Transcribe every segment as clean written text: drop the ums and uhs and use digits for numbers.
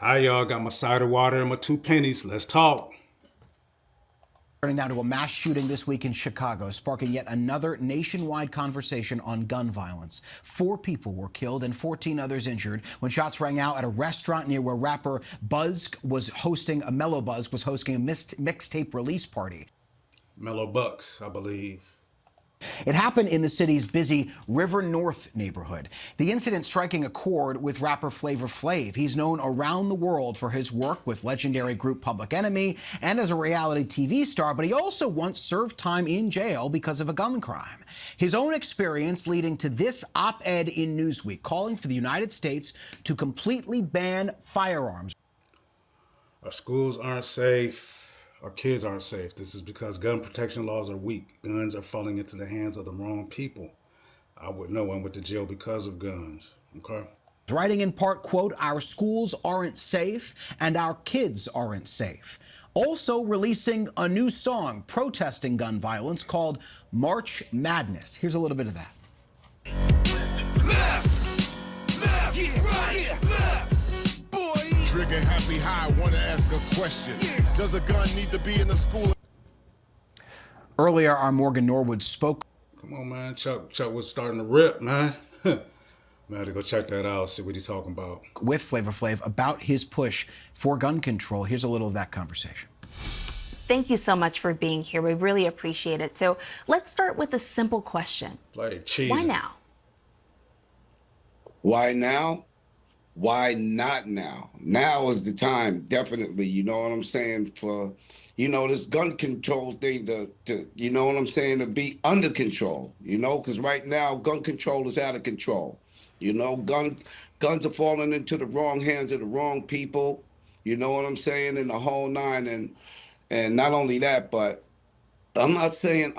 Hi, y'all. Got my cider water and my 2 pennies. Let's talk. Turning now to a mass shooting this week in Chicago, sparking yet another nationwide conversation on gun violence. 4 people were killed and 14 others injured when shots rang out at a restaurant near where rapper Mellow Buzz was hosting a mixtape release party. Mellow Bucks, I believe. It happened in the city's busy River North neighborhood. The incident striking a chord with rapper Flavor Flav. He's known around the world for his work with legendary group Public Enemy and as a reality TV star, but he also once served time in jail because of a gun crime. His own experience leading to this op-ed in Newsweek, calling for the United States to completely ban firearms. Our schools aren't safe. Our kids aren't safe. This is because gun protection laws are weak. Guns are falling into the hands of the wrong people. I would know one went to jail because of guns. Okay? Writing in part, quote, "Our schools aren't safe and our kids aren't safe." Also releasing a new song protesting gun violence called March Madness. Here's a little bit of that. Left, yeah, right here, left. Boy. Trigger happy high, wanna ask a question. Yeah. Does a gun need to be in the school? Earlier, our Morgan Norwood spoke. Come on, man. Chuck was starting to rip, man. Man, I had to go check that out, see what he's talking about. With Flavor Flav about his push for gun control. Here's a little of that conversation. Thank you so much for being here. We really appreciate it. So let's start with a simple question. Like cheese. Why now? Why now? Why not now? Now is the time, definitely. You know what I'm saying? For, this gun control thing to you know what I'm saying, to be under control, because right now gun control is out of control. Guns are falling into the wrong hands of the wrong people, you know what I'm saying, and the whole nine. And not only that, but I'm not saying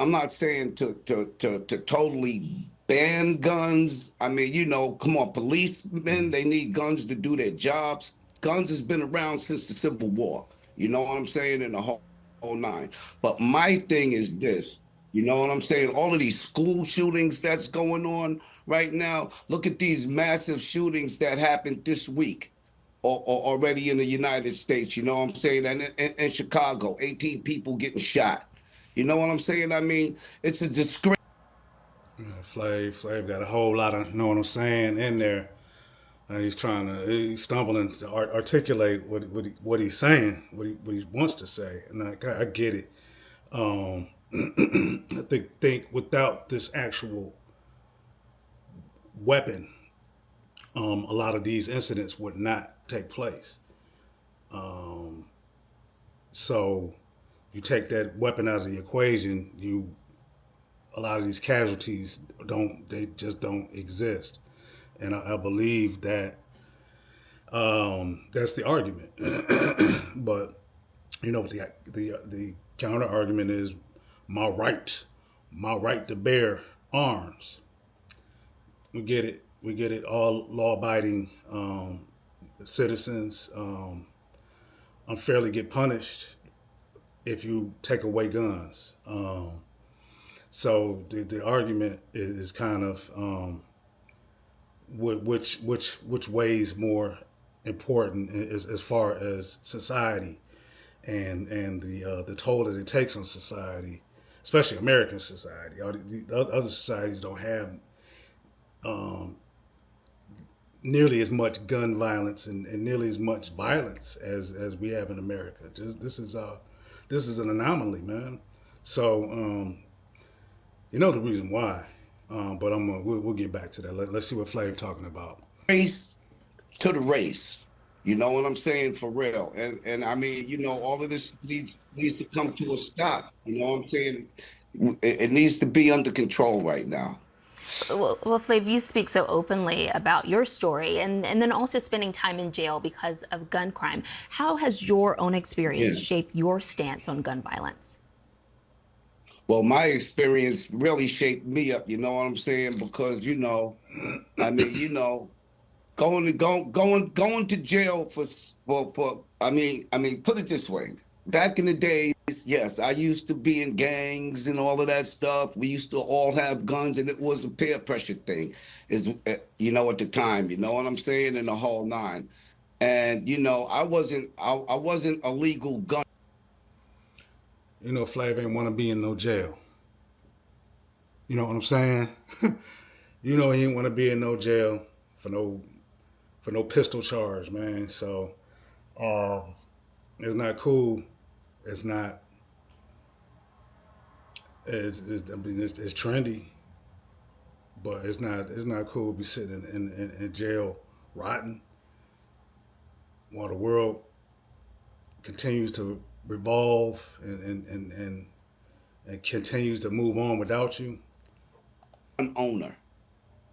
to totally ban guns. I mean, come on, policemen, they need guns to do their jobs. Guns has been around since the Civil War. You know what I'm saying? In the whole nine. But my thing is this, you know what I'm saying? All of these school shootings that's going on right now. Look at these massive shootings that happened this week or already in the United States. You know what I'm saying? And in Chicago, 18 people getting shot. You know what I'm saying? I mean, it's a disgrace. Flav got a whole lot of, know what I'm saying, in there. And he's stumbling to articulate what he's saying, what he wants to say. And I get it. I think without this actual weapon, a lot of these incidents would not take place. So you take that weapon out of the equation, a lot of these casualties just don't exist. And I believe that that's the argument. But the counter argument is my right to bear arms. We get it. All law-abiding citizens unfairly get punished if you take away guns. So the argument is kind of which weighs more important as far as society and the toll that it takes on society, especially American society. The other societies don't have nearly as much gun violence and nearly as much violence as we have in America. This is an anomaly, man. So the reason why. But we'll get back to that. Let's see what Flav talking about. Race to the race. You know what I'm saying? For real. And I mean, all of this needs to come to a stop. You know what I'm saying? It needs to be under control right now. Well, Flav, you speak so openly about your story and then also spending time in jail because of gun crime. How has your own experience shaped your stance on gun violence? Well, my experience really shaped me up, you know what I'm saying? Because, I mean, going to jail for I mean, put it this way. Back in the days, yes, I used to be in gangs and all of that stuff. We used to all have guns, and it was a peer pressure thing, at the time, you know what I'm saying, and the whole nine. And I wasn't a legal gun. Flav ain't want to be in no jail. You know what I'm saying? He ain't want to be in no jail for no pistol charge, man. So it's not cool. It's not. I mean, it's trendy, but it's not. It's not cool to be sitting in jail, rotting, while the world continues to revolve and continues to move on without you. Gun owner.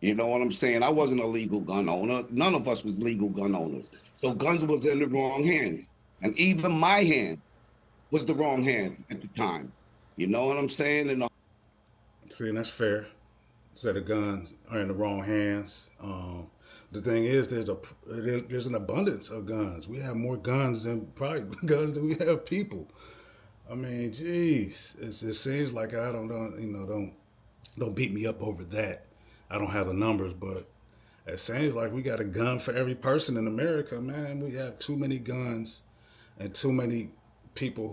You know what I'm saying? I wasn't a legal gun owner. None of us was legal gun owners. So guns was in the wrong hands. And even my hand was the wrong hands at the time. You know what I'm saying? And See, and that's fair. Set of guns are in the wrong hands. The thing is, there's an abundance of guns. We have more guns than probably guns than we have people. I mean, geez, it seems like I don't beat me up over that. I don't have the numbers, but it seems like we got a gun for every person in America, man. We have too many guns and too many people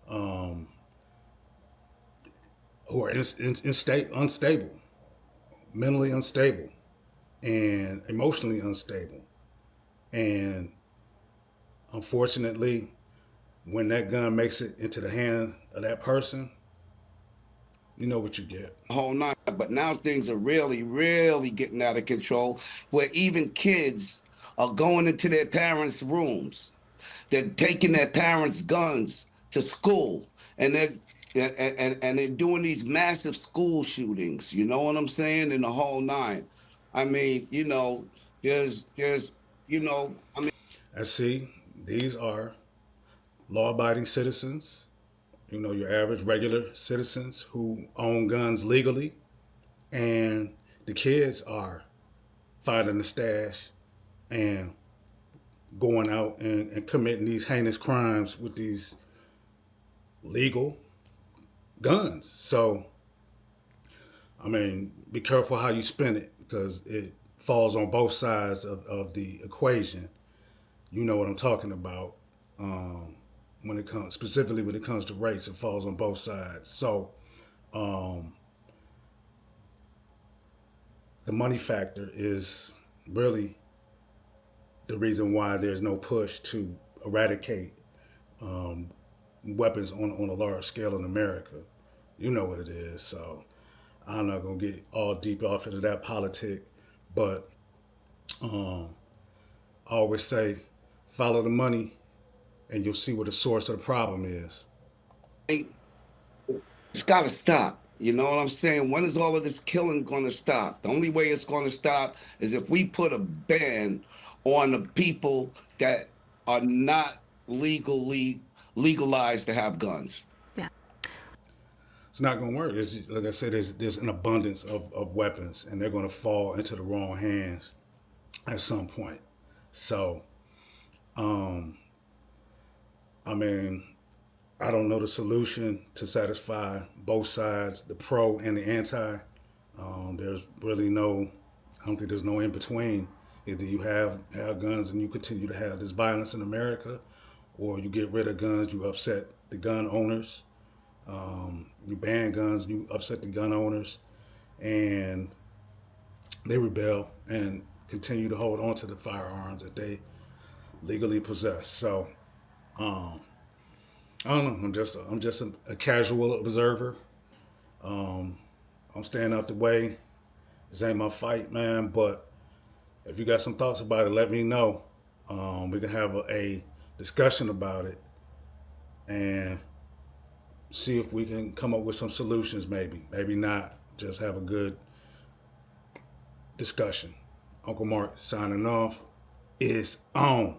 um, who are unstable, mentally unstable, and emotionally unstable. And unfortunately, when that gun makes it into the hand of that person, you know what you get. whole nine. But now things are really, really getting out of control, where even kids are going into their parents' rooms. They're taking their parents' guns to school, and they're doing these massive school shootings. You know what I'm saying? In the whole nine. I mean, there's, I mean. I see these are law-abiding citizens. Your average regular citizens who own guns legally, and the kids are finding the stash and going out and committing these heinous crimes with these legal guns. So, I mean, be careful how you spin it because it falls on both sides of the equation. You know what I'm talking about. When it comes specifically when it comes to race, it falls on both sides. So, um, the money factor is really the reason why there's no push to eradicate um, weapons on a large scale in America. You know what it is. So I'm not gonna get all deep off into that politic, but um, I always say follow the money, and you'll see what the source of the problem is. It's got to stop. You know what I'm saying? When is all of this killing going to stop? The only way it's going to stop is if we put a ban on the people that are not legalized to have guns. Yeah. It's not gonna work. Like I said, there's an abundance of weapons, and they're gonna fall into the wrong hands at some point. So, um, I mean, I don't know the solution to satisfy both sides, the pro and the anti. There's really I don't think there's no in between. Either you have guns and you continue to have this violence in America, or you get rid of guns, you upset the gun owners. You ban guns, you upset the gun owners, and they rebel and continue to hold on to the firearms that they legally possess. So, um, I don't know. I'm just a casual observer. Um, I'm staying out the way. This ain't my fight, man. But if you got some thoughts about it, let me know. We can have a discussion about it and see if we can come up with some solutions. Maybe not. Just have a good discussion. Uncle Mark signing off. It's on.